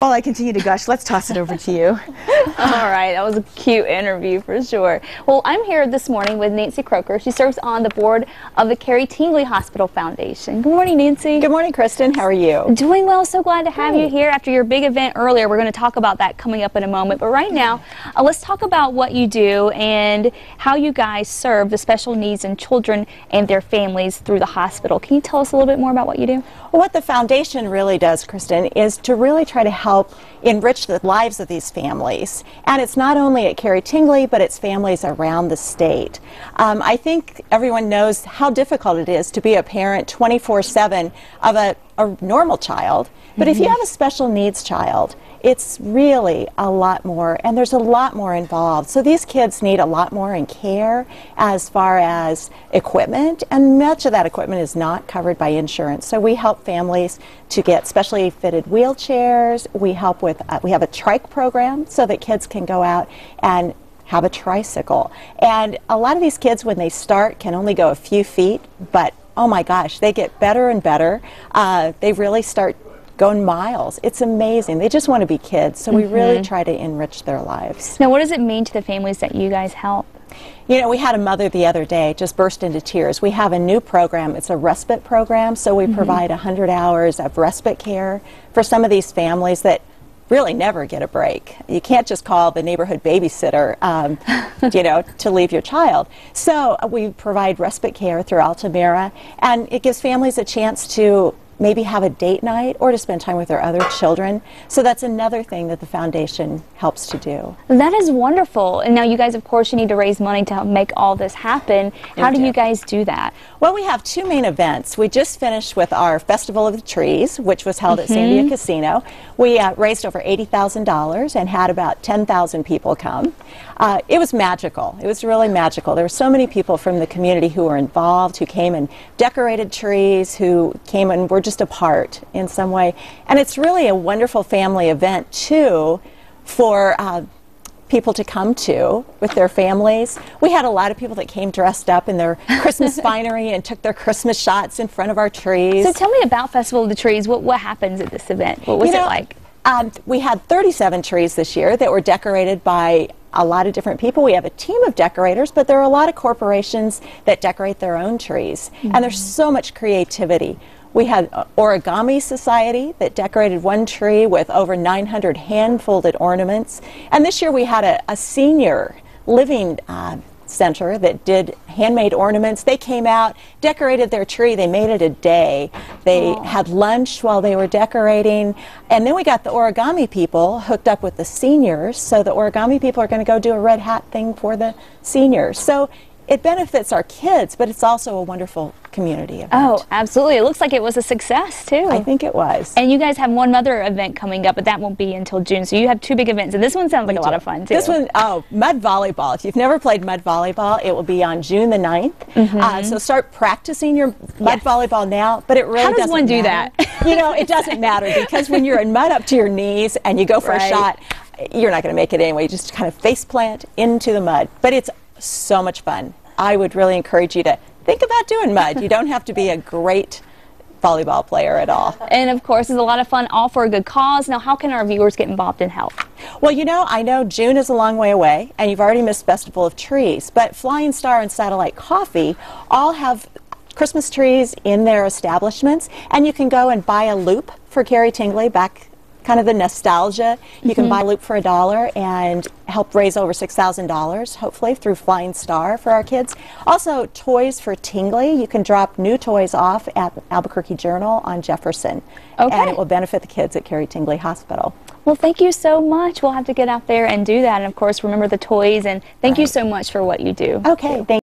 While I continue to gush, let's toss it over to you. All right, that was a cute interview for sure. Well, I'm here this morning with Nancy Croker. She serves on the board of the Carrie Tingley Hospital Foundation. Good morning, Nancy. Good morning, Kristen. How are you? Doing well. So glad to have you here after your big event earlier. We're going to talk about that coming up in a moment. But right now, let's talk about what you do and how you guys serve the special needs and children and their families through the hospital. Can you tell us a little bit more about what you do? Well, what the foundation really does, Kristen, is to really try to help enrich the lives of these families. And it's not only at Carrie Tingley, but it's families around the state. I think everyone knows how difficult it is to be a parent 24/7 of a normal child. But if you have a special needs child, it's really a lot more, and there's a lot more involved. So these kids need a lot more in care as far as equipment, and much of that equipment is not covered by insurance. So we help families to get specially fitted wheelchairs. We help with, we have a trike program so that kids can go out and have a tricycle. And a lot of these kids, when they start, can only go a few feet, but oh my gosh, they get better and better. They really start going miles. It's amazing. They just want to be kids, so we really try to enrich their lives. Now, what does it mean to the families that you guys help? You know, we had a mother the other day just burst into tears. We have a new program. It's a respite program, so we provide 100 hours of respite care for some of these families that really never get a break. You can't just call the neighborhood babysitter, you know, to leave your child. So we provide respite care through Altamira, and it gives families a chance to maybe have a date night or to spend time with their other children. So that's another thing that the foundation helps to do. That is wonderful. And now you guys, of course, you need to raise money to make all this happen. How do you guys do that? Well, we have two main events. We just finished with our Festival of the Trees, which was held at Sandia Casino. We raised over $80,000 and had about 10,000 people come. It was magical. It was really magical. There were so many people from the community who were involved, who came and decorated trees, who came and were just a part in some way. And it's really a wonderful family event, too, for people to come to with their families. We had a lot of people that came dressed up in their Christmas finery and took their Christmas shots in front of our trees. So tell me about Festival of the Trees. What happens at this event? What was it like? We had 37 trees this year that were decorated by a lot of different people. We have a team of decorators, but there are a lot of corporations that decorate their own trees. And there's so much creativity. We had Origami Society that decorated one tree with over 900 hand-folded ornaments. And this year we had a senior living center that did handmade ornaments. They came out, decorated their tree. They made it a day. They had lunch while they were decorating. And then we got the origami people hooked up with the seniors. So the origami people are going to go do a red hat thing for the seniors. So it benefits our kids, but it's also a wonderful community event. Oh, absolutely. It looks like it was a success, too. I think it was. And you guys have one other event coming up, but that won't be until June. So you have two big events, and this one sounds like a lot of fun, too. This one, mud volleyball. If you've never played mud volleyball, it will be on June the 9th. So start practicing your mud volleyball now, but it really doesn't matter. How does one do that? You know, it doesn't matter, because when you're in mud up to your knees and you go for a shot, you're not going to make it anyway. You just kind of face plant into the mud. But it's so much fun. I would really encourage you to think about doing mud. You don't have to be a great volleyball player at all. And of course, it's a lot of fun, all for a good cause. Now, how can our viewers get involved and help? Well, you know, I know June is a long way away, and you've already missed Festival of Trees, but Flying Star and Satellite Coffee all have Christmas trees in their establishments, and you can go and buy a loop for Carrie Tingley, back kind of the nostalgia. You can buy a loop for $1 and help raise over $6,000, hopefully, through Flying Star for our kids. Also, Toys for Tingley. You can drop new toys off at Albuquerque Journal on Jefferson. And it will benefit the kids at Carrie Tingley Hospital. Well, thank you so much. We'll have to get out there and do that. And, of course, remember the toys. And thank you so much for what you do. Okay, thank you.